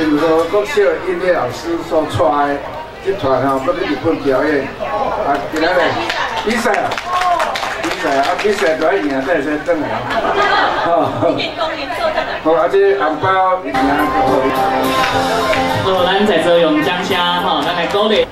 任何国小音乐老师所带的这团吼，要去日本表演。啊，今仔日比赛啊，比赛就要赢，才会先转来。好，好，啊，这红包赢好，咱在座用掌声吼，咱来鼓励。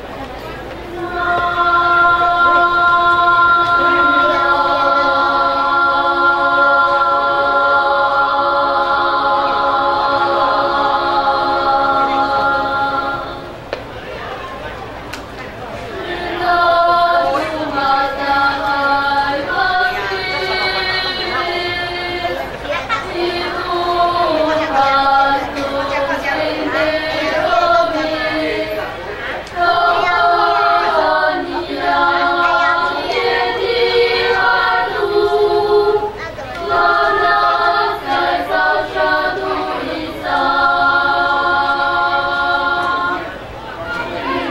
Hãy subscribe cho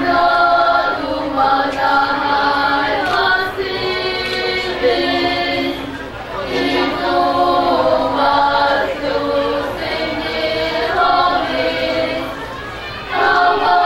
kênh Ghiền Mì Gõ để không bỏ lỡ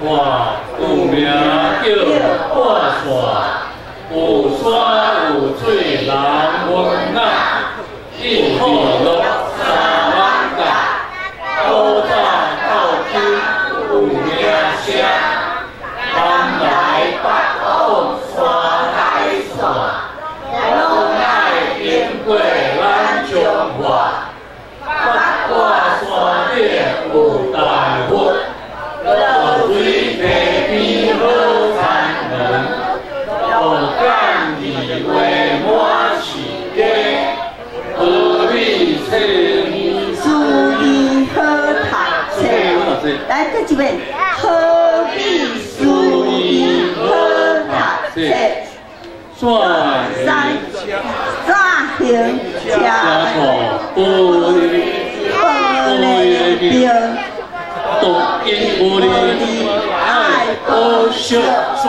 哇，有名叫破山，有山有水人温暖，印地乐三万甲，古早到今有名声，南来北往山海线，拢爱经过咱中华，北挂山顶有大佛。 落水地边好参门，河港二月满是家，何必青书医好读册。来，再一遍，何必书医好读册。山行家土，玻璃冰。 读经无力，爱好学说。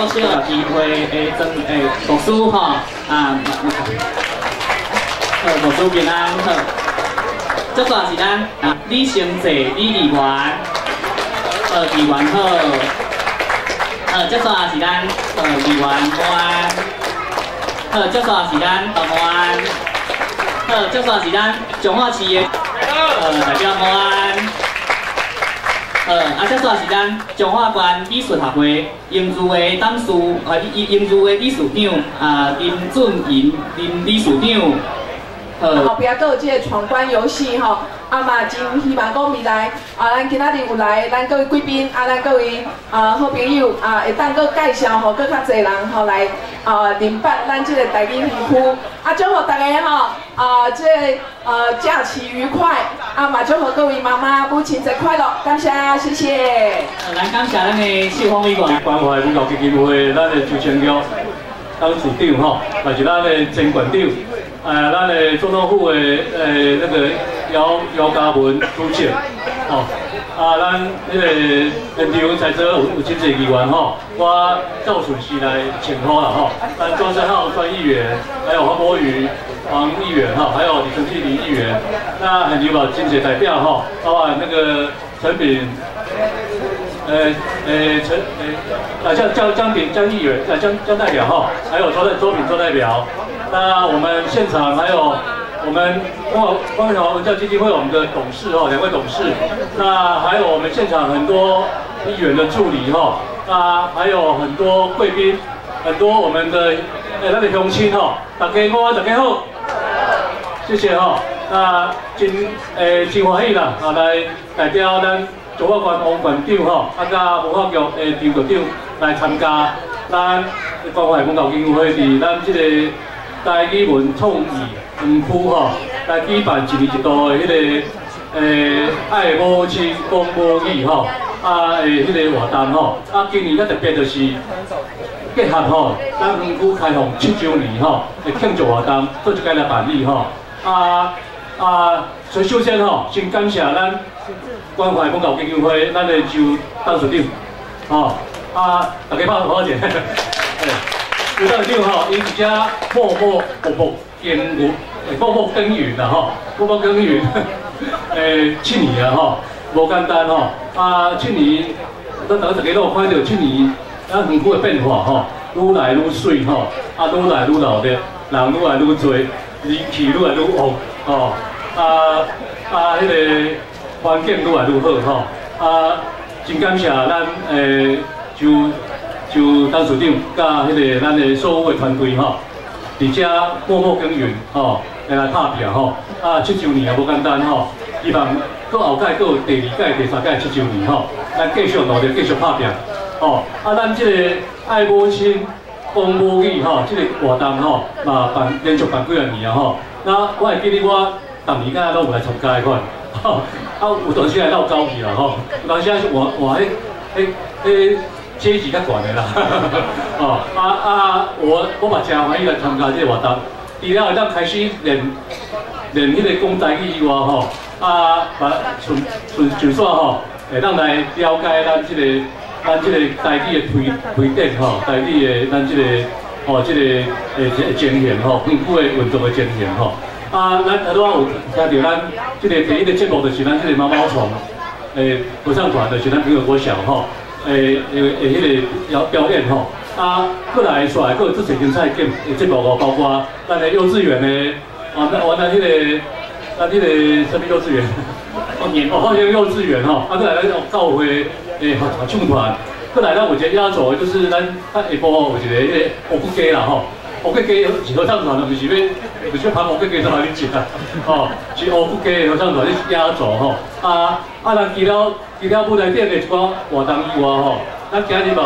小机会读书吼读书平安好。这算是咱李成济李议员，议员好。这算是咱议员官。这算是咱同安。这算是咱彰化市的代表官。这算是咱彰化县美术学会英语的董事，英语的理事长林俊银林理事长。后壁阁有即个闯关游戏吼，嘛真希望讲未来咱今仔日有来咱各位贵宾咱各位好朋友会当阁介绍吼，阁较侪人吼来认捌咱即个台语园区祝福大家吼即个假期愉快嘛祝福各位妈妈母亲节快乐，感谢谢谢。咱感谢咱的秀芳委员，关怀文教基金会咱的周清玉当处长吼，也是咱的前馆长，咱的总统府的那个姚嘉文主席，吼。咱迄个现场在座有真侪议员吼，我照顺序来请呼啦吼。咱庄山浩专议员，还有黄国瑜黄议员哈，还有李承基李议员，那很有真侪代表哈，包括那个陈炳，江议员江代表哈，还有周炳代表。那我们现场还有。我们光华文教基金会我们的董事哦，2位董事，那还有我们现场很多议员的助理哈，那还有很多贵宾，很多我们的咱的乡亲哈，大家好，大家好，谢谢哈。那真欢喜啦，来代表咱中华县王馆长哈，甲文化局张局长来参加咱关怀文教基金会伫咱这个台语文创意园区吼，来举办一年一度的迄个爱母亲讲母语吼，迄个活动吼，今年较特别就是结合吼，咱园区开放7周年吼的庆祝活动，做一届来办理吼，所以首先吼，先感谢咱关怀文教基金会咱的周董事长，吼，大家拍好者。有道理吼，伊一家默默耕耘啦吼，默默耕耘，7年啊吼，无简单吼。7年，咱大家都有看到7年咱园区的变化吼，愈来愈水吼，愈来愈闹热，人愈来愈多，人气愈来愈旺吼，迄个环境愈来愈好吼，真感谢咱就董事长甲迄个咱的所有的团队吼，伫遮默默耕耘吼，来打拼吼。7周年也无简单吼，希望搁后届搁有第2届、第3届7周年吼，咱继续努力，继续打拼吼。咱这个爱母亲讲母语吼，这个活动吼，嘛连续办几啊年啊吼。那我会记得我逐年敢拢有来参加迄款，吼，有当时来闹交去啦吼，有当时换迄阶级较悬的啦，我嘛真欢喜来参加这个活动。除了会当开始练迄个讲台语以外吼，顺续吼，会当来了解咱这个台语的推展吼，台语的咱这个精神吼，园区的运作的精神吼。咱头拄有听到咱这个第一个节目就是咱这个毛毛虫合唱团，就是咱平和国小吼。迄个表演吼，过来出来，佫有做些精彩节目哦，包括咱的幼稚园的，咱迄个什么幼稚园？花园幼稚园吼，过来咱教会合唱团，过来咱有一个压轴，就是咱下晡有一个迄个乌骨鸡啦吼，乌骨鸡是合唱团，就是要拍乌骨鸡上来你食啊，吼，是乌骨鸡合唱团是压轴吼，咱除了舞台顶的一寡活动以外吼，咱今日嘛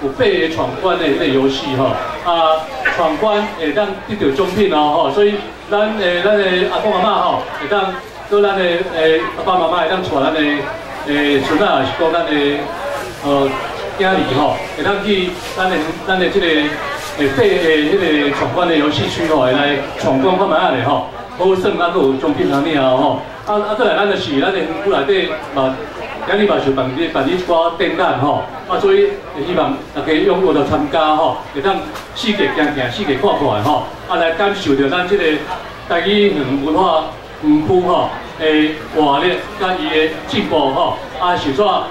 有8个闯关的迄个游戏吼，闯关会当得到奖品哦吼，所以咱的阿公阿嬷吼会当做咱的阿爸妈妈会当带咱的孙仔，是讲咱的囝儿吼，会当去咱的这个8个迄个闯关的游戏区吼，会来闯关看卖咧吼，好耍咱有奖品通领吼，再来咱就是咱的园区内底嘛。今日嘛是办理一寡展览吼，所以希望大家踊跃来参加吼，会当四界行行，四界看看吼，来感受到咱这个台语文化园区吼的活力甲伊的进步吼，是说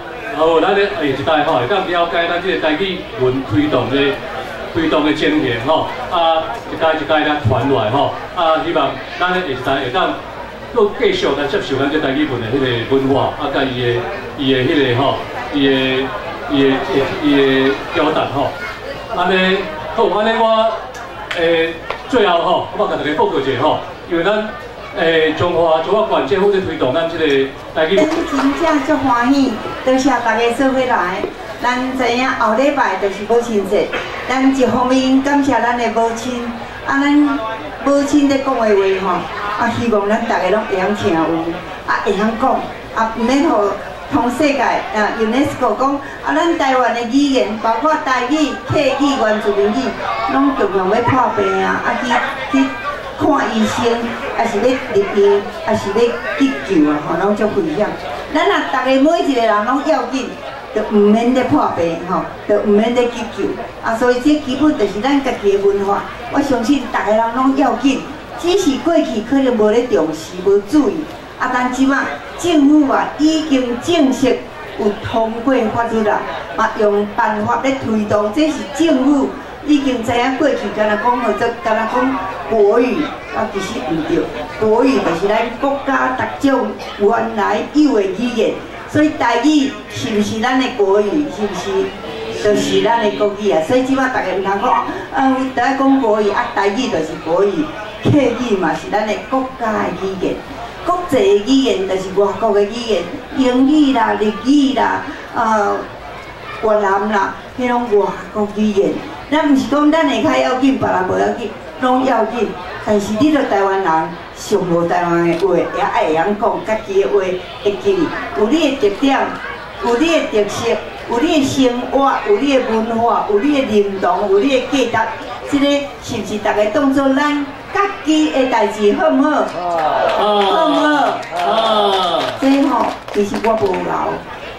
咱的下一代吼会当了解咱这个台语文推动的精神吼，一代一代来传来吼，希望咱的下一代会当。佫继续来接受咱这台语文的迄个文化，甲伊的迄个吼，伊的表达吼。安尼好，安尼我最后吼，我甲大家报告一下吼，因为咱中华县政府在推动咱这个台语。真正足欢喜，多谢大家做伙来。咱知影后礼拜就是母亲节，咱一方面感谢咱的母亲，咱母亲在讲的话吼。希望咱大家拢会晓听有，会晓讲，唔免互通世界UNESCO 讲咱台湾的语言，包括台语、客语、原住民语，拢共同要破病去看医生，还是要入院，还是要急救拢足危险。咱大家每一个人拢要紧。 就唔免咧破病就唔免咧急救所以这基本就是咱家己的文化。我相信大家人拢要紧，只是过去可能无咧重视、无注意。但即马政府已经正式有通过法律用办法咧推动，这是政府已经知影过去敢若讲敢若讲国语，其实唔对，国语就是咱国家逐种原来有的语言。 所以台语是不是咱的国语？是不是就是咱的国语所以即摆大家唔通讲，大家讲国语台语就是国语，客语嘛是咱的国家的语言。国际的语言就是外国的语言，英语啦、日语啦、越南啦，迄种外国语言。咱唔是讲咱会较要紧，别人无要紧，拢要紧。但是你著台湾人。 上无台湾的话，也会晓讲家己的话，会记，有你的特点，有你的特色，有你的生活，有你的文化，有你的认同，有你的价值。这个是不是大家当做咱家己的代志，好唔好？好唔好？这其实我无老，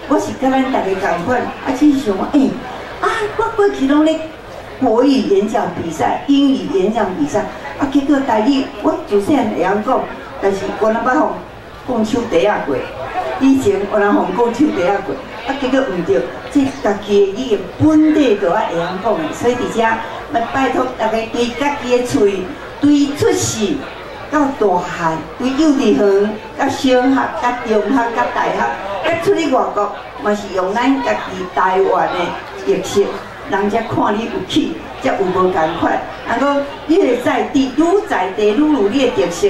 我是甲咱大家同款，只是想讲，我过去拢咧国语演讲比赛、英语演讲比赛。 结果台语我自细会晓讲，但是我若捌互讲手底仔过。以前我若互讲手底仔过，结果毋对，即家己的语言本地就会晓讲的，所以伫遮要拜托大家对家己的喙，对出世到大汉，对幼稚园、到小学、到中学、到大学，到出去外国，嘛是用咱家己台湾的特色。 人才看你有气，才有无共款。个越在地，愈在地，愈有你的特色，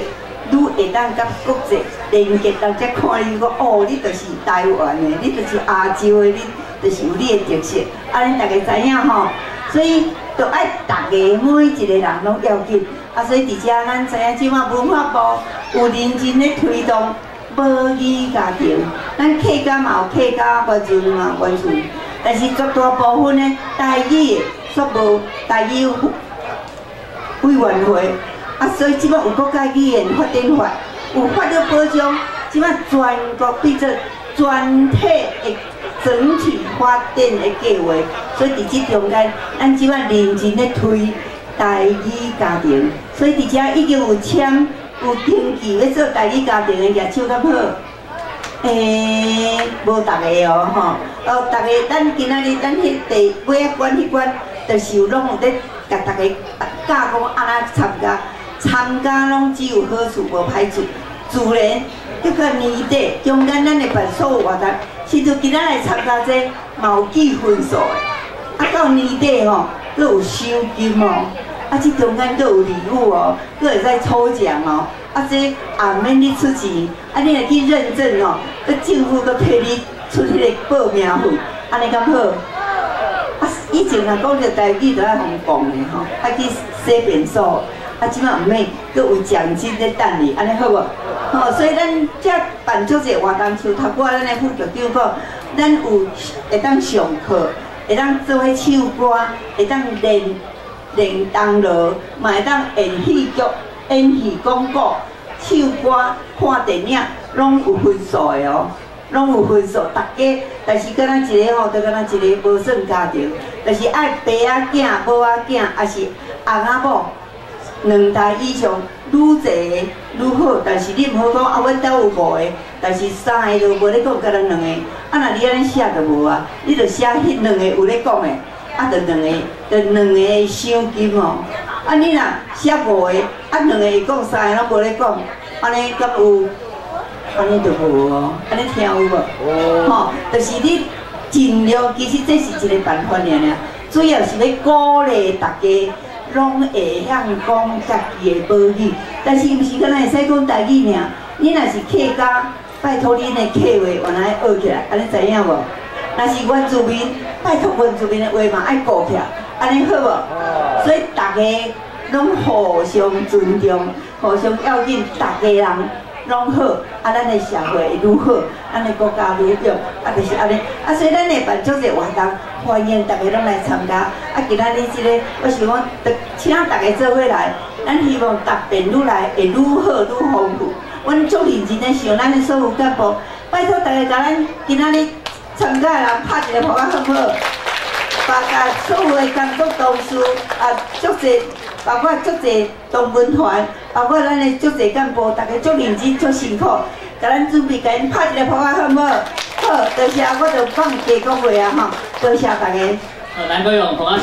愈会当甲国际连接。人才看你讲你就是台湾的，你就是亚洲的，你就是有你的特色。恁大家知影所以就爱大家每一个人拢要紧。所以伫遮咱知影，即马文化部有认真咧推动母语家庭，咱客家嘛有客家，原住民嘛原住民。 但是绝大部分呢，台语煞无台语委员会所以即摆有国家语言发展法，有法律保障，即摆全国变做全体的整体发展的计划。所以伫即中间，咱即摆认真咧推台语家庭，所以伫遮已经有签有登记要做台语家庭的举手较好。 无逐个逐个咱今仔日咱迄第尾仔关迄关，就是有拢有咧甲逐个教讲怎参加拢只有好处无歹处。自然，这个年底中间咱会办所有活动，甚至今仔来参加这嘛有记分数的。到年底佫有奖金这中间佫有礼物佫会使抽奖这也免你出钱，你来去认证政府佫替你出迄个报名费，安尼敢好？以前若讲着台语，就爱互讲的去洗便所，即摆毋免，佫有奖金在等你，安尼好无？所以咱遮办足侪活动，像头拄仔咱的副局长讲，咱有会当上课，会当做伙唱歌，会当练铜锣，嘛会当演戏剧。 演戏、广告、唱歌、看电影，拢有分数的拢有分数。大家，但是敢若一个就敢若一个无算家庭，就是爱爸仔囝、母仔囝，还是翁仔某2代以上，愈侪愈好。但是你毋好讲阮兜有5个，但是3个就无咧讲，敢若2个。若你安尼写就无你就写迄2个有咧讲的，就2个奖金你若写5个，2个会讲，3个拢无咧讲，安尼敢有？安尼就无安尼听有无？就是你尽量，其实这是一个办法尔，主要是要鼓励大家拢会晓讲家己的母语，但是毋是敢若会使讲台语尔。你若是客家，拜托恁的客话原来学起来，安尼知影无？若是原住民，拜托原住民的话嘛爱顾起来。 安尼好无？所以大家拢互相尊重，互相要紧。大家人拢好，啊，咱的社会愈好，咱的国家愈强，啊，就是安尼。啊，所以咱会办足侪活动，欢迎大家拢来参加。啊，今仔日即个，我想讲，请大家做伙来，咱希望答辩愈来会愈好愈丰富。阮足认真的想，咱的所有干部，拜托大家甲咱今仔日参加的人拍一个扑克好不好？把甲所有的工作同事啊，足侪。 包括足侪同文团，包括咱的足侪干部，大家足认真、足辛苦，甲咱准备，甲因拍一个扑克好不好？好，多谢，我就放加讲话啊吼，多谢大家。好，咱可以用扑克。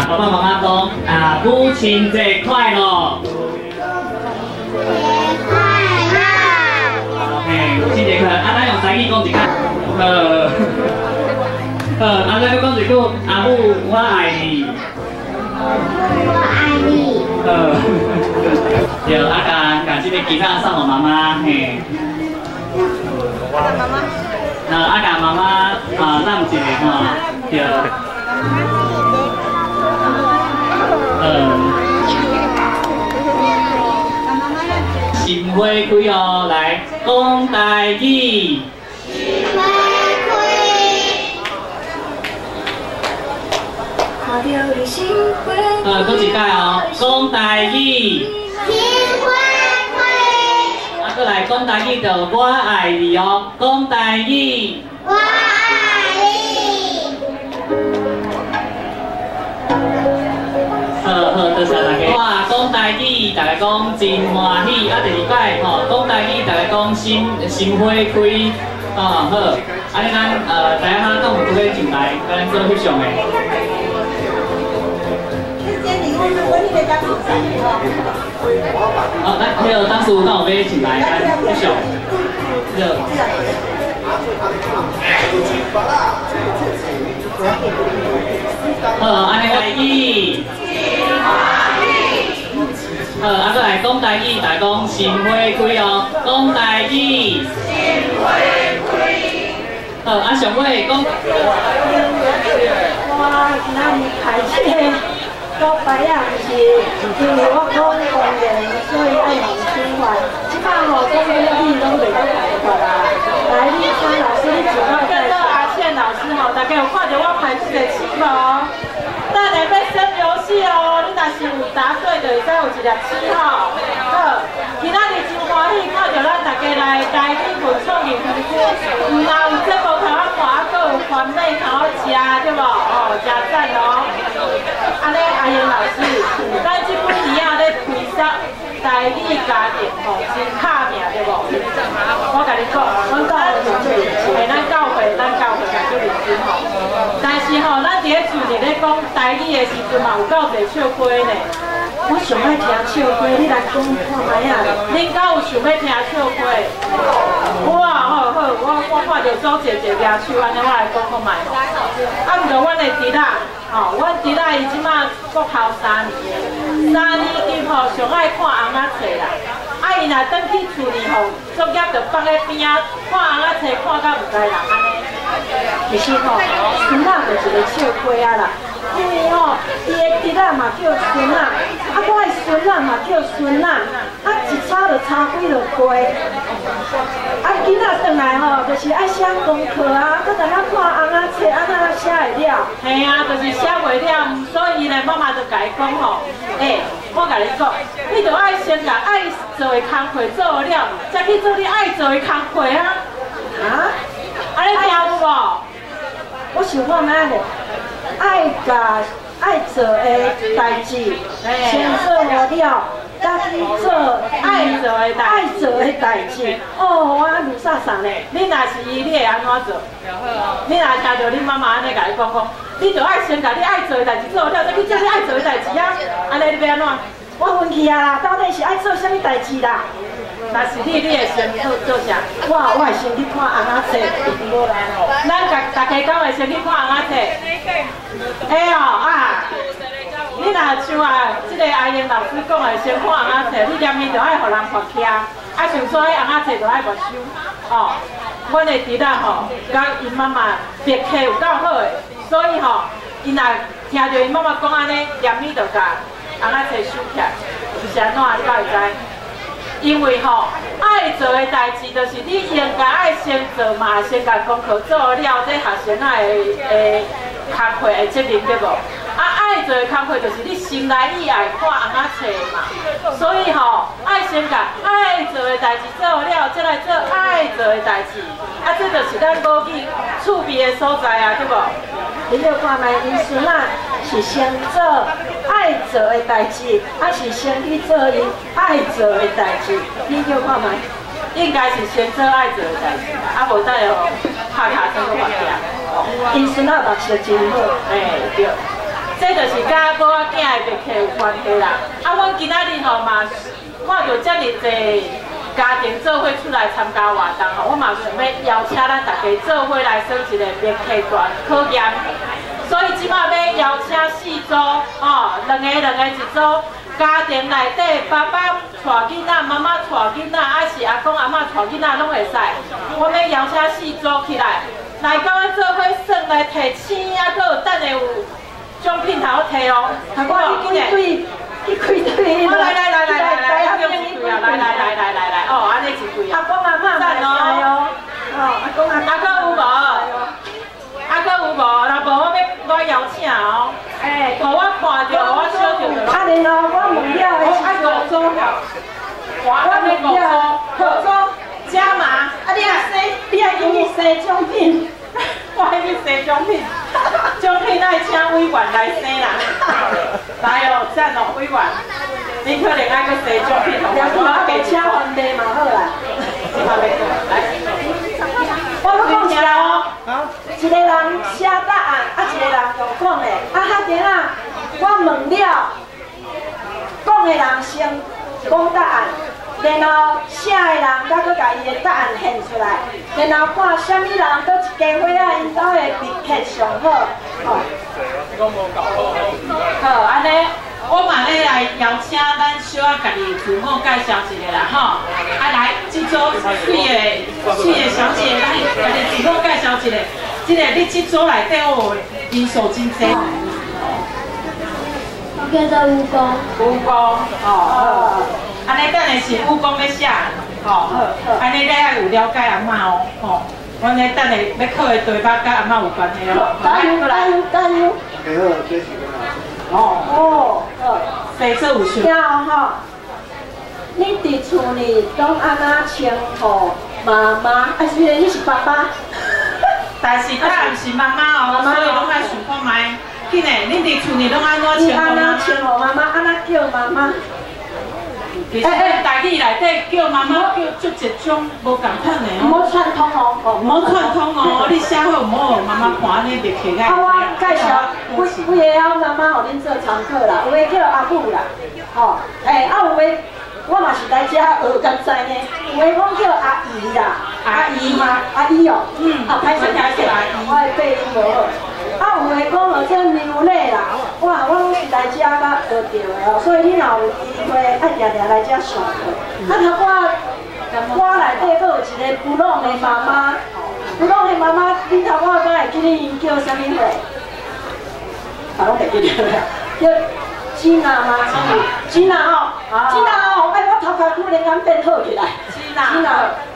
爸爸妈妈讲母亲节快乐！母亲节快乐！啊，咱用台语讲一下。咱要讲一句，阿母我爱你。我爱你。对，把这个吉他送给妈妈，嘿。妈妈。甲妈妈让一个哈，对。心花开哦，来讲台语。心花开。看到你心花。搁一届哦，讲台语。心花开。搁来讲台语就我爱你哦，讲台语。我爱你。好，多谢大家。哇，讲台语，大家讲真欢喜。第二届吼，讲台语，大家讲心花开。好，安尼咱大家哈，等有拄咧进来，咱做翕相的。好，来，那个当时那我们请来，来，不小，这个。安尼来意。啊，再来讲台语，来讲心花开哦，讲台语。心花开。啊，上尾讲。我今仔日开车到白夜是因为我讲公园，所以爱用心怀。即摆吼讲台语拢袂晓讲法啦。来，你蔡老师，你主要跟着阿倩老师吼，大家有看到我排序的七无？等下要升游戏哦，你若是有答对的，会使有一粒七号。好，今仔日真欢喜看到咱大家来台语文创园区，唔但有节目头仔看，还佫有番麦头仔食，对无？哦，真赞哦！安尼阿英老师，咱即本字啊咧推销台语家庭吼，真卡命对无？我甲你讲，阮教会就嘿，咱教会就认真吼。但是吼，咱伫咧厝里咧讲台语的时阵嘛，有够侪笑话呢。我上爱听笑话，你来讲看卖啊！恁敢有想要听笑话？我好，我看到周姐姐抓手，安尼我来讲看卖吼。啊，毋过阮的弟仔，吼，阮弟仔伊即马国校3年，3年级吼上爱看翁仔册啦。啊，伊若转去厝里吼，作业就放咧边仔，看翁仔册看到毋知人安尼。其实吼，孙仔就是个笑话啊啦。因为吼，伊的弟仔嘛叫孙仔，啊，我的孙仔嘛叫孙仔，啊，一差就差几落岁。啊，囡仔转来吼，就是爱写功课啊，搁在遐看翁仔册，安怎写会了？嘿啊，就是写袂了，所以呢，妈妈就甲伊讲吼，我甲你讲，你着爱先甲爱做的工课做了，才去做你爱做的工课啊。啊？啊，你听有无？我想看哪咧？爱做的代志，先做好了，再去做爱做的代志。哦，我如啥啥咧？你若是伊，你会安怎做？你若听到恁妈妈安尼甲你讲，你就爱先甲你爱做的代志做了，再去做你爱做的代志啊！安尼你要安怎？我分去啊啦，到底是爱做啥物代志啦？但是你会先做啥？我会先去看翁仔册。咱大家敢会先去看翁仔册？哦啊！你若像啊，即个阿英老师讲的，先看翁仔册，你念伊就爱互人学听，啊，像说迄翁仔册就爱没收。哦，阮的弟仔吼，甲因妈妈别课有够好的，所以吼，伊若听到因妈妈讲安尼，念伊就甲翁仔册收起来，是安怎？你敢会知？因为吼，爱做的代志，就是你应该爱先做嘛，先甲功课做了，这学生仔的工课的责任对无？啊，爱做的工课就是你心内意爱看翁仔册嘛，所以吼，爱先甲爱做的代志做了，再来做爱做的代志，啊，这就是咱母语趣味的所在啊，对无？你就看卖因孙仔是先做爱做的代志，还是先去做伊爱做的代志？你就看卖，应该是先做爱做的代志，啊，无等下吼拍卡先去学听。因孙仔目色真好，对，这就是甲某仔囝的别客有关系啦。啊，阮今仔日吼嘛看到遮尔济家庭做伙出来参加活动吼，我嘛想要邀请咱大家做伙来算一个别客团考验。所以即马要邀请4组哦，2个一组，家庭内底爸爸带囡仔，妈妈带囡仔，还是阿公阿嬷带囡仔拢会使。我要邀请4组起来，来甲阮做伙算来摕星，啊，搁有等下有奖品头摕哦。我去开队，去开队。来，哦，安尼一队啊。阿公阿嬷赞哦。哦，阿公阿嬷有无？啊，搁有无？若无，我要来邀请哦。互我看到，我小着就。安尼咯，我问了的是5组。我问了5组加码。啊，你爱给伊生奖品？我爱去生奖品，奖品爱请委员来生啦。来哦，赞哦，委员，你可能爱去生奖品，我给请番地嘛好啦。来。我要讲一下哦，一个人写答案，啊，一个人用讲的，啊，迄天啊，我问了，讲答案，然后写的人才佫甲伊的答案现出来，然后看什么人佫一家伙仔因兜的秘诀上好，吼。好，安尼。 我嘛咧来邀请咱小啊家己自我介绍一下啦，吼！啊来，这组水的小姐，咱家己自我介绍一下。这个你这组内底哦，人数真多。我叫做武功。武功，哦，安尼等下是武功要写，吼，安尼你爱有了解阿嬷哦，吼。阮咧等下要考的题目甲阿嬷有关系哦。加油加油加油！哦，非做有趣。然后吼，你伫厝里拢安那称呼妈妈？还是你是爸爸？但是答案是妈妈哦，所以拢爱想看卖。紧诶，恁伫厝里拢安怎称呼？你安那称呼妈妈？安那叫妈妈？其实台语内底叫妈妈叫足一种无共款的哦。唔好串通哦，唔好串通哦，你写好唔好？妈妈看安尼就起来。啊，我介绍几个啊妈妈，互恁做参考啦。有诶叫阿母啦，吼，有诶我嘛是来遮学刚才呢。有诶讲叫阿姨啦，阿姨嘛，阿姨哦，歹势歹势，我诶发音无好。啊，有诶讲好像牛奶啦，哇，我拢是来遮甲学着的哦，所以你若有机会爱定定来遮上课。啊，我内底佫有一个布朗的妈妈，布朗的妈妈，你头我敢会记得因叫啥物货？啊，我袂记得了，叫吉娜吗？吉娜哦，吉娜哦，哎，我头壳忽然间变好起来。吉娜，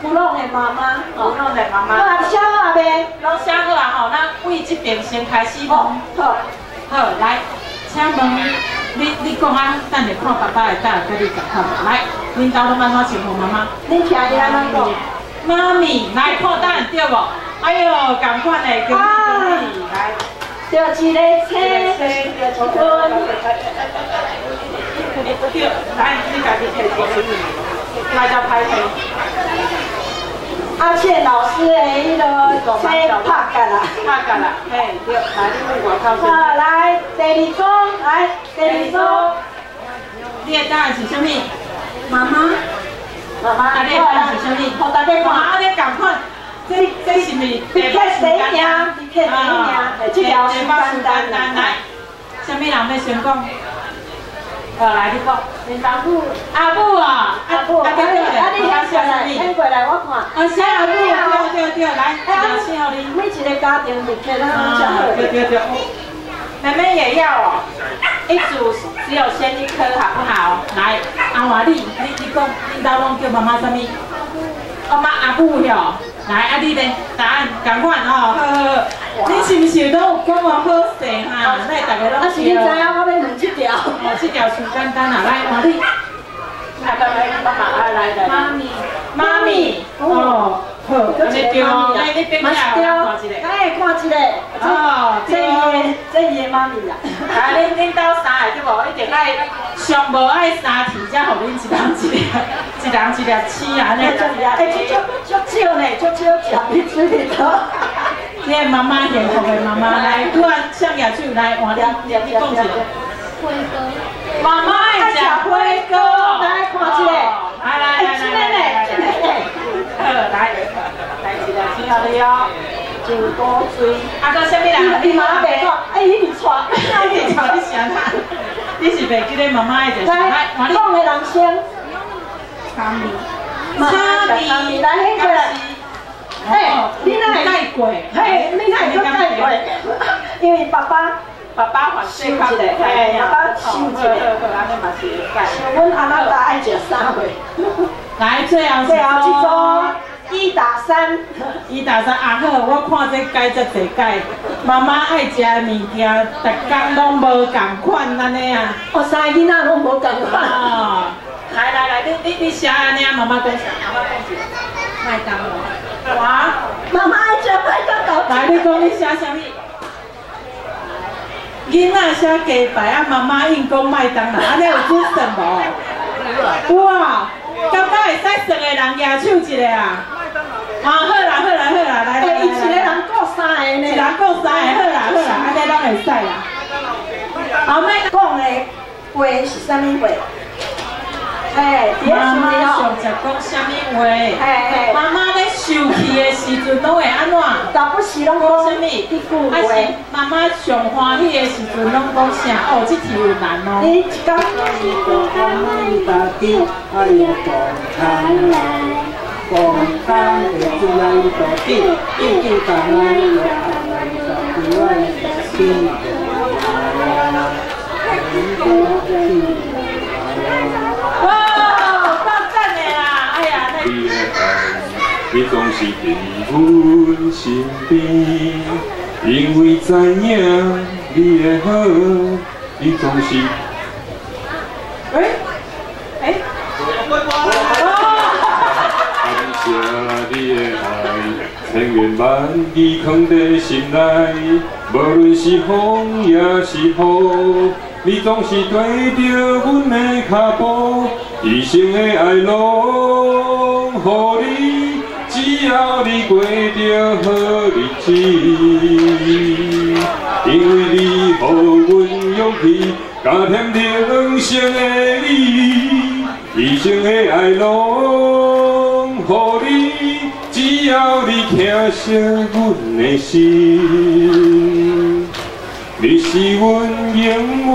布朗的妈妈，布朗的妈妈。好，写好未？拢写好啊吼，咱为这边先开始问。好，来，请问你讲啊，等下看爸爸的答案，跟你共款无？来，恁兜拢安怎称呼妈妈？你听伊安怎讲？妈咪，来看答案对无？哎呦，共款的，恭喜！来，着一个车，着一分。对，来，你家己摕一个，来就拍片。阿倩老师的迄个车拍架啦，嘿，对，来，你问我靠先。好，来第二组，来第二组。你的答案是啥物？妈妈，啊，你的答案是啥物？互大家看，啊，你共款。这是咪？你看谁赢？你看谁赢？这条是简单来，什么人要先讲？来，你讲。阿母，阿母啊，你先过来，先过来，我看。写阿母，对，来，写好你。每一个家庭你看咱拢写好。对。妹妹也要哦，一组只有先一颗，好不好？来，阿华你讲，你兜拢叫妈妈啥物？阿母哟。来，啊你咧答案共款哦，好，你是毋是都有讲话好势哈？咱大家拢是你知影我要问这条？这条上简单啊，来，换你。来，妈咪，哦，好，安尼对哦，来你边边看一个，哎，看一个，哦，这伊的妈咪啦。啊，恁兜三个对无？一定爱上无爱三题，才互恁一人一粒试啊，安尼。哎，足少呢，足少食你嘴里头。这个妈妈幸福的妈妈，来，拄啊上牙手来换你讲一个。辉哥。妈妈爱食辉哥，来看一个。来，真的呢。好，来一个，请好你哦。真高水。啊，个什么人？你妈袂讲，哎，你错，你错，你啥啦？你是袂记得妈妈的就是？来，讲的人先。差米，来，迄个。哎，你哪会盖过？嘿，你哪会盖过？因为爸爸收一个，嘿，爸爸收一个，安尼嘛是会盖。像阮阿妈爱食3回。来，最后一组。1打3，啊好，我看这改则侪改，妈妈爱食的物件，逐工拢无共款安尼啊。3个囡仔拢无共款。哦，来，你写安尼啊，妈妈讲啥？妈妈讲一个。麦当劳。哇，妈妈爱食麦当劳。来，你讲你写啥物？囡仔写鸡排啊，妈妈硬讲麦当劳，安尼有准算无？哇，感觉会使算的人举手一个啊！啊，好啦，来。伊一个人顾3个呢。一人顾3个，好啦，安尼拢会使啦。后尾讲的话是啥物话？妈妈上在讲什么话？妈妈咧生气的时阵拢会安怎？但不是拢讲什么？一句话。还是妈妈上欢喜的时阵拢讲啥？哦，这题有难哦。你讲是个阿妈大弟，哎呀，放开来，放开的主要一个弟，弟弟放开的主要一个弟。哇，够赞的啦！哎呀，你总是伫阮身边，因为知影你的好，你总是。感谢你的爱，千言万语藏在心内，无论是风也是雨，你总是对着阮的脚步，一生的爱拢予你。只要你过着好日子，因为你予阮勇气，加添人生的意义，一生的爱拢予你。只要你疼惜阮的心，你是阮永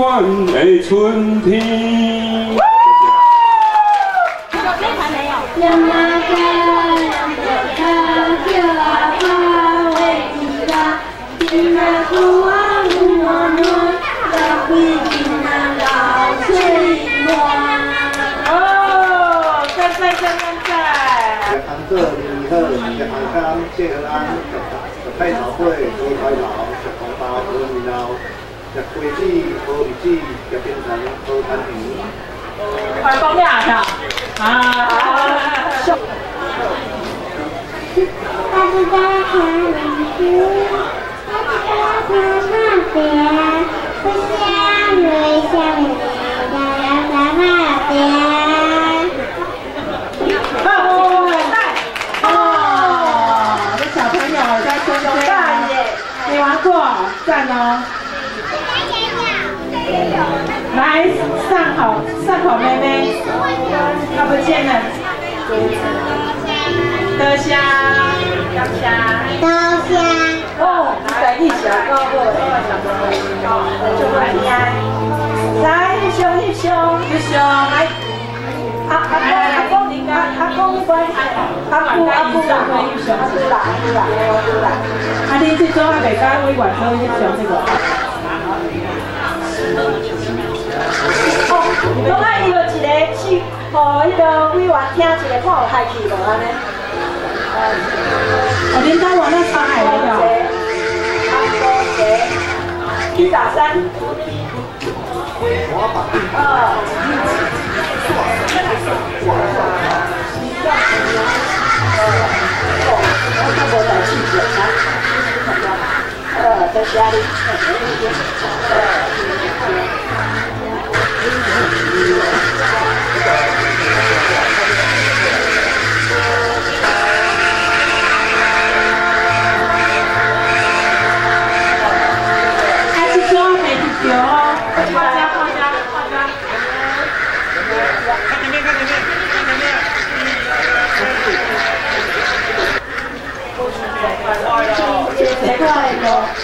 远的春天。两马哥，两伯哥，叫阿爸为你家，今日苦啊苦啊苦，要归今日老岁晚。哦，赞！安做你好，食安康，谢和安，食太早会，多开劳，食红包，好面貌，食规矩，好日子，食平常，好谈平。快讲咩啊？啊！大家好，邻居，大家好，那边，不想你想你，大家那边。这小朋友在中间，没玩过，赞哦！来上口妹妹，看不见了。多谢，哦，在一起啊，高个，就来来，一胸，来，阿公你关，阿姑啦，啊你这种还袂敢委婉说一胸这个。哦，拢爱伊就一个去，互迄个委员听一个，看有开气无安尼。哦，恁家往那山海来了。1.3。在家里。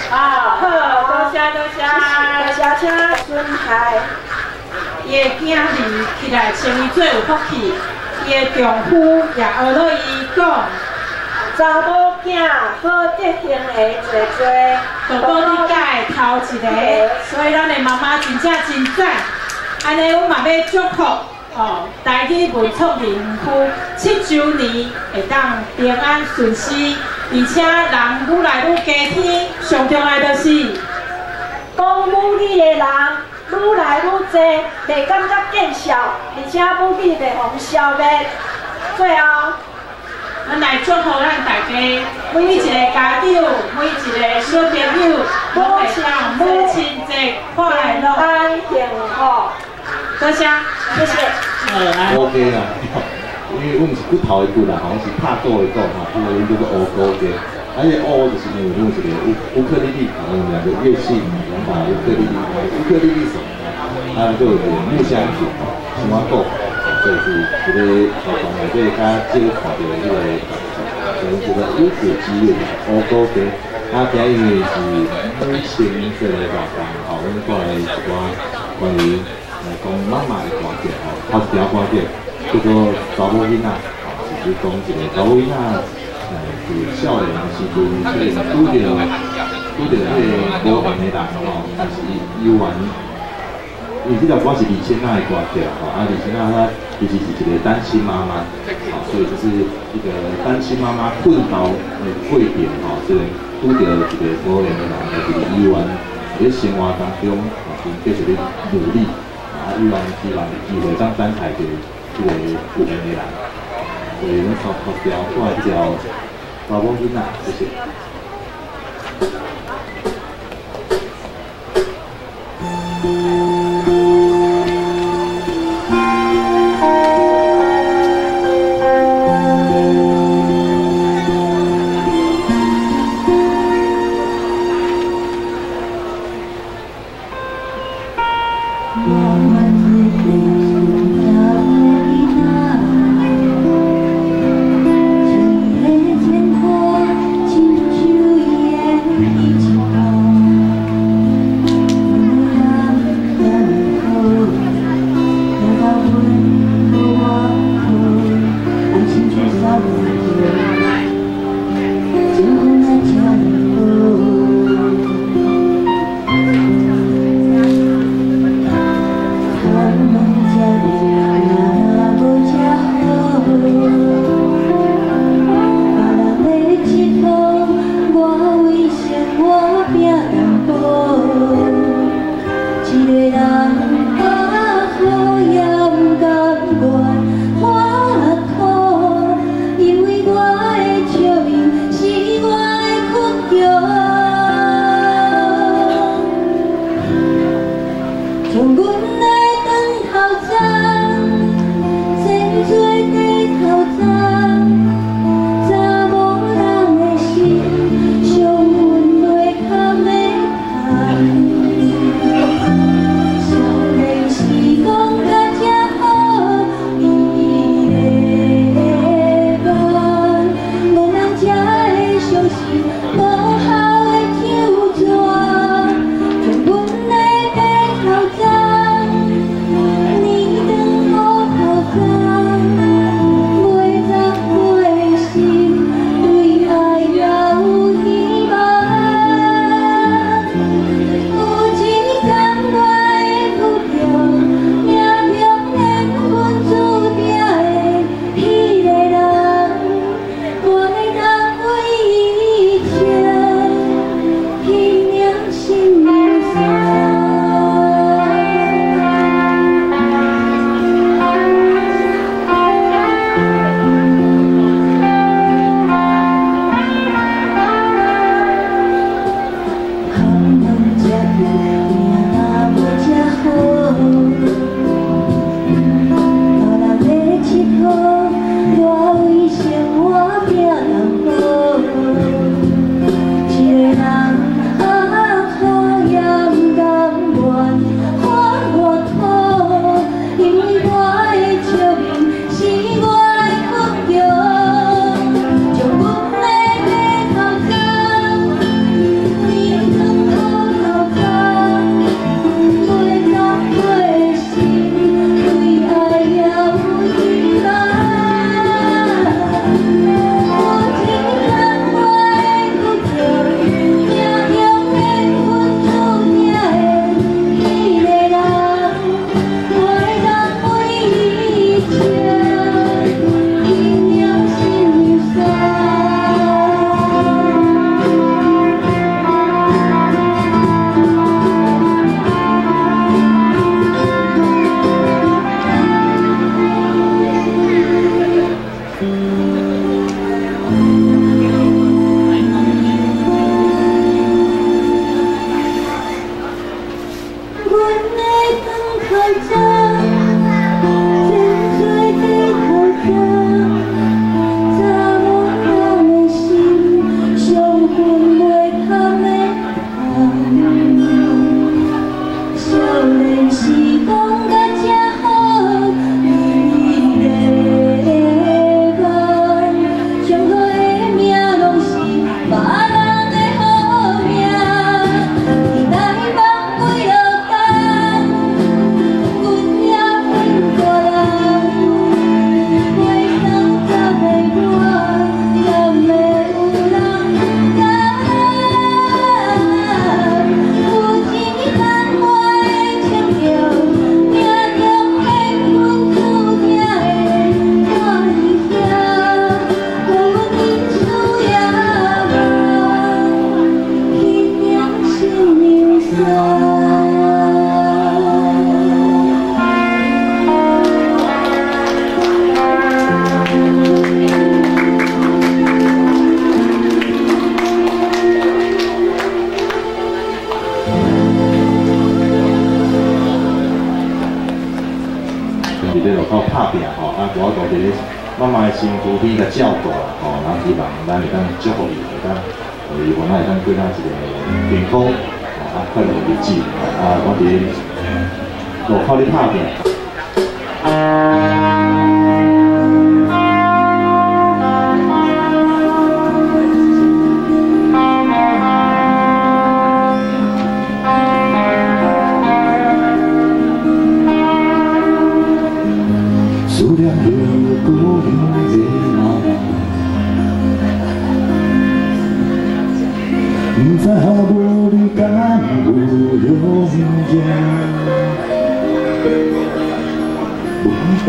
啊，好，多谢。请孙海，伊的囝儿起来称伊最有福气，伊的丈夫也学到伊讲，查某囝好德行的多，就讲你家的头一个，所以咱的妈妈真正真赞。安尼，阮嘛要祝福哦，台语文创名夫7周年会当平安顺遂。而且人愈来愈加添，上重要就是讲母语的人愈来愈多，袂感觉见笑，而且母语袂互消灭。最后，咱来祝福咱大家每一个家长、每一个小朋友，拢会当母亲节快乐、安幸福。多谢，谢谢。OK 啦。因为我们是骨头的骨啦，好像是拍鼓的鼓哈，因为叫做乌鼓节。而且乌就是因为我们是个乌克丽丽，我们两个乐器，两把乌克丽丽手，还有就是木箱子，什么鼓，所所以是这个活动内底较少看到迄个，就是这个优质鸡肉乌骨鸡，今因为是母亲节的活动，阮带来一寡关于讲妈妈的歌曲头一条歌曲叫做查某囡仔，就是讲一个查某囡仔，是少年时阵即个拄着迄个无缘的人就是有缘。因为这条歌是李千娜的歌曲李千娜她其实是一个单亲妈妈，所以就是一个单亲妈妈困到过程虽然拄着一个无缘的人，就是有缘在生活当中继续咧努力，有缘希望有机会当等待着这个有缘的人，所以阮头条我这条查某囡仔，谢谢。靠拍拼吼，啊，我家己慢慢辛苦比甲照顾啦，吼，然后希望咱会当祝福伊，会当为原来会当过咱一个健康，啊，快乐日子，啊，我伫路口咧拍拼。不知后无你敢有勇气，我等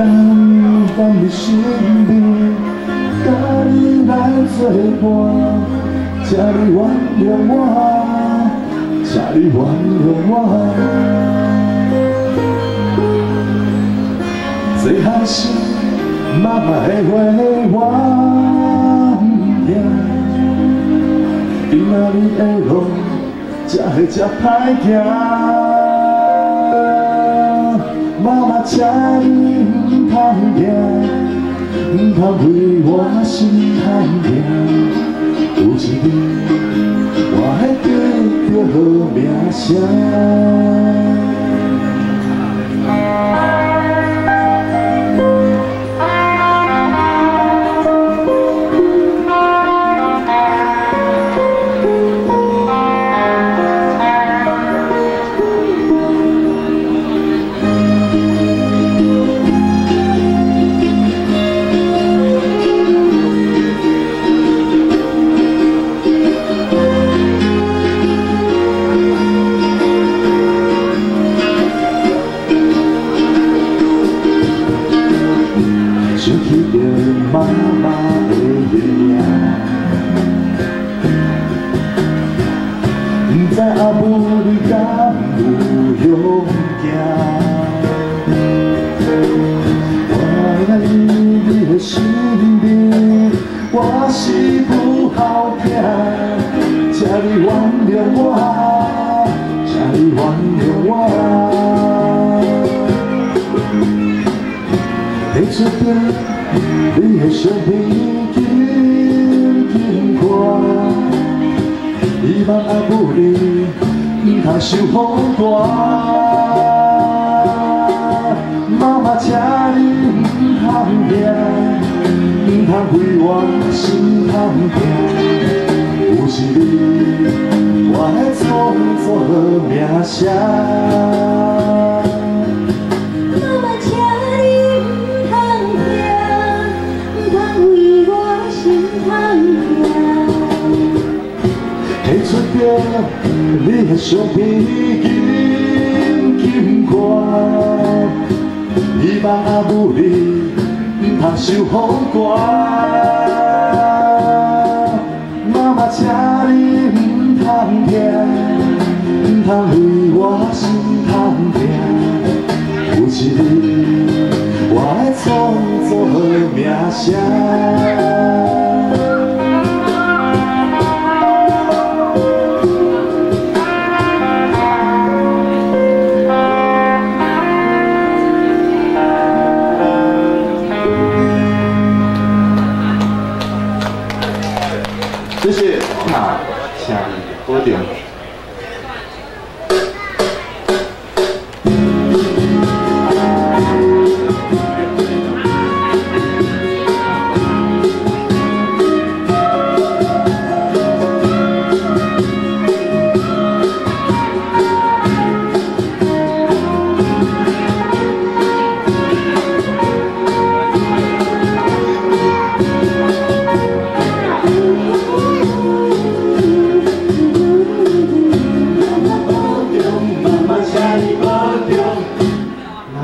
你身边，甲你来作伴，请你原谅我，请你原谅我。最后是妈妈的话我不听。今仔日的路，才会这歹行。妈妈，请你唔通行，唔通为我心痛行。有一日，我会得到好名声。妈妈的月亮，不知阿母你敢有勇气？我爱你的身边，我是不好听，请你原谅我，请你原谅我。会出着。你的相片紧紧看，希望阿母你唔通受风大。妈妈，请你唔通惊，唔通为我心痛痛。有一日，我会创造好名声。提出着你的相片紧紧看，希望阿母你唔通受风寒。妈妈，请你唔通惊，唔通为我心痛痛。有一日，我会创造好名声。谢谢，那请你保重。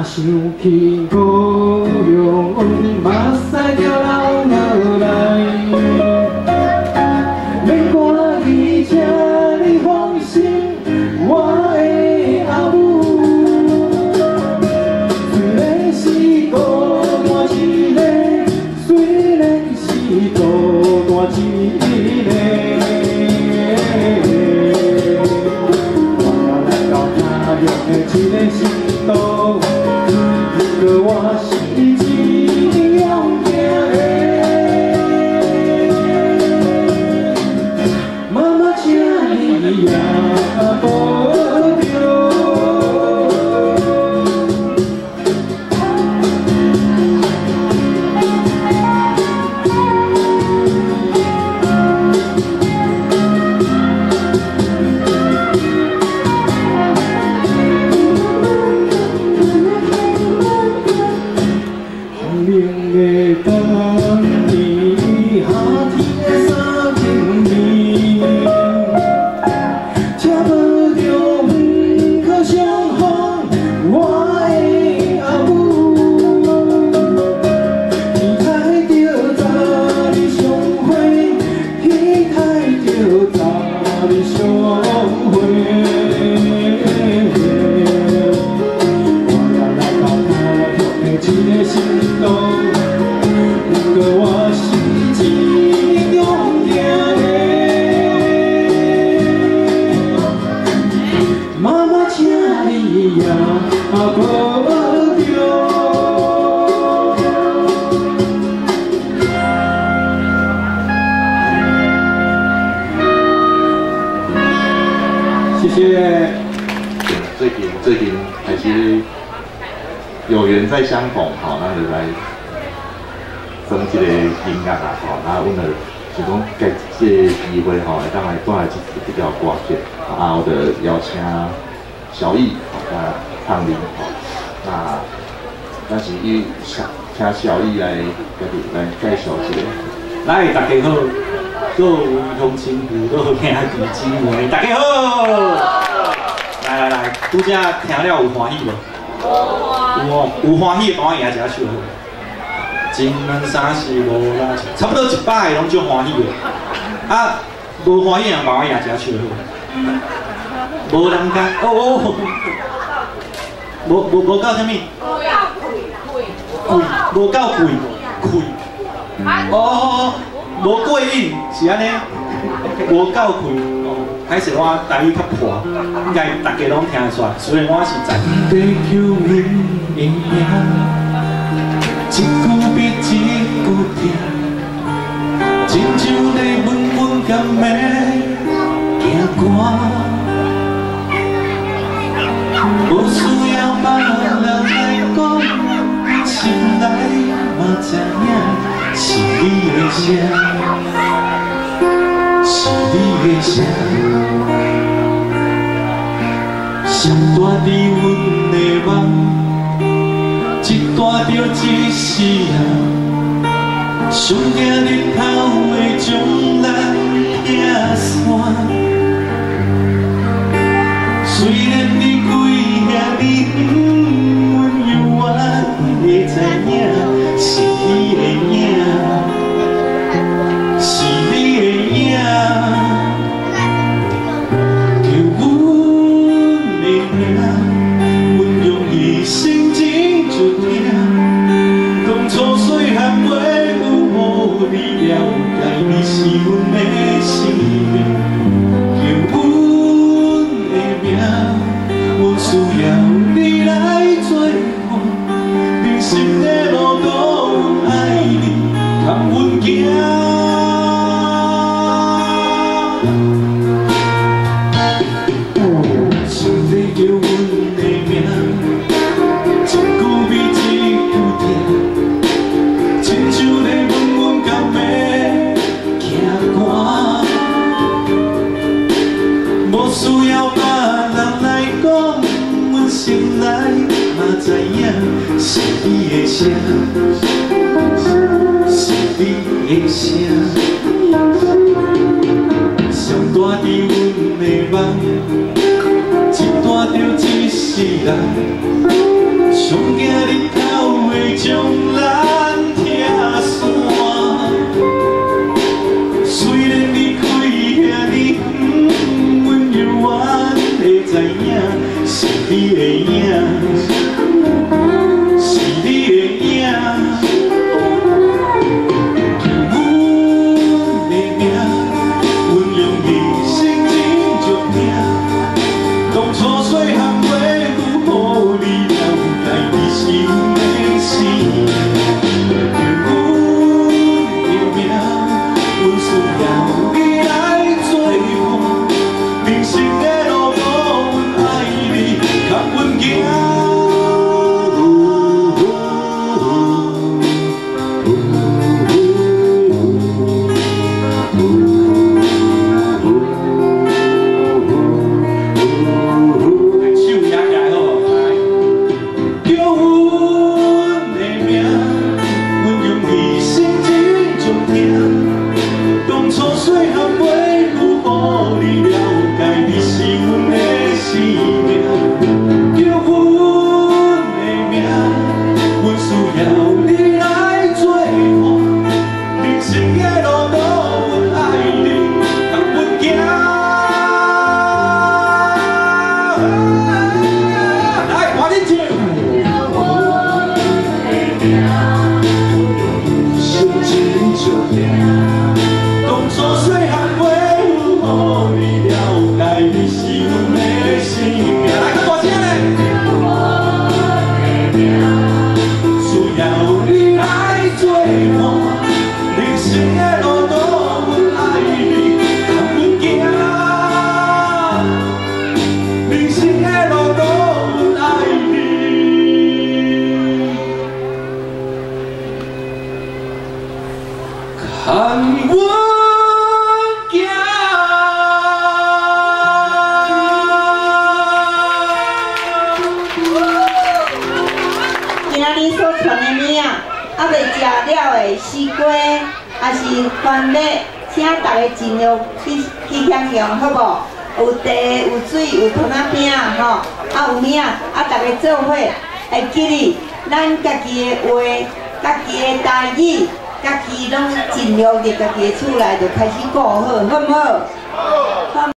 想起故乡，目屎就流落来。免赶去，请你放心，我的阿母。虽然是孤单一个，虽然是孤单一个，我来到他乡的一个新都。我是。无着。谢谢。最近还是有缘再相逢，吼，咱就来耍这个音乐啦，吼，那阮就想讲，借这个机会吼，会当来带来一支比较歌曲，啊，我就邀请小易，吼，甲唱林，吼，那咱是请小易来介绍一下。来，大家好，各位乡亲父老兄弟姊妹，大家好。来，拄则听了有欢喜无？有欢喜的帮我赢一下手。一两三四五六七，差不多100个拢足欢喜的。啊，无欢喜的帮我赢一下手。无人讲无到啥物？无到贵。哦，无过瘾是安尼，无够贵。歹势我台语较破，应该大家拢听得出来。虽然我是在地球阮的名，一句比一句甜，亲像在问阮甘要行歌，无需要别人来讲，心内嘛知影是你的声。是你的声，上大伫阮的梦，一大着一世人，上惊日头会将咱拆散。虽然你几遐年阮犹原会知影，是你的影。上大伫阮的梦，一大着一世人，上惊日头会将咱拆散。虽然你开遐日远，阮犹原会知影，是你的影，是你的影。行。所传的物啊，啊未食了的西瓜，也是番麦，请大家尽量去享用，好无？有茶、有水、有糖仔饼吼，啊有物啊，啊大家做伙会记哩，咱家己的话、家己的台语、家己拢尽量伫家己的厝内就开始顾好，好唔好？好。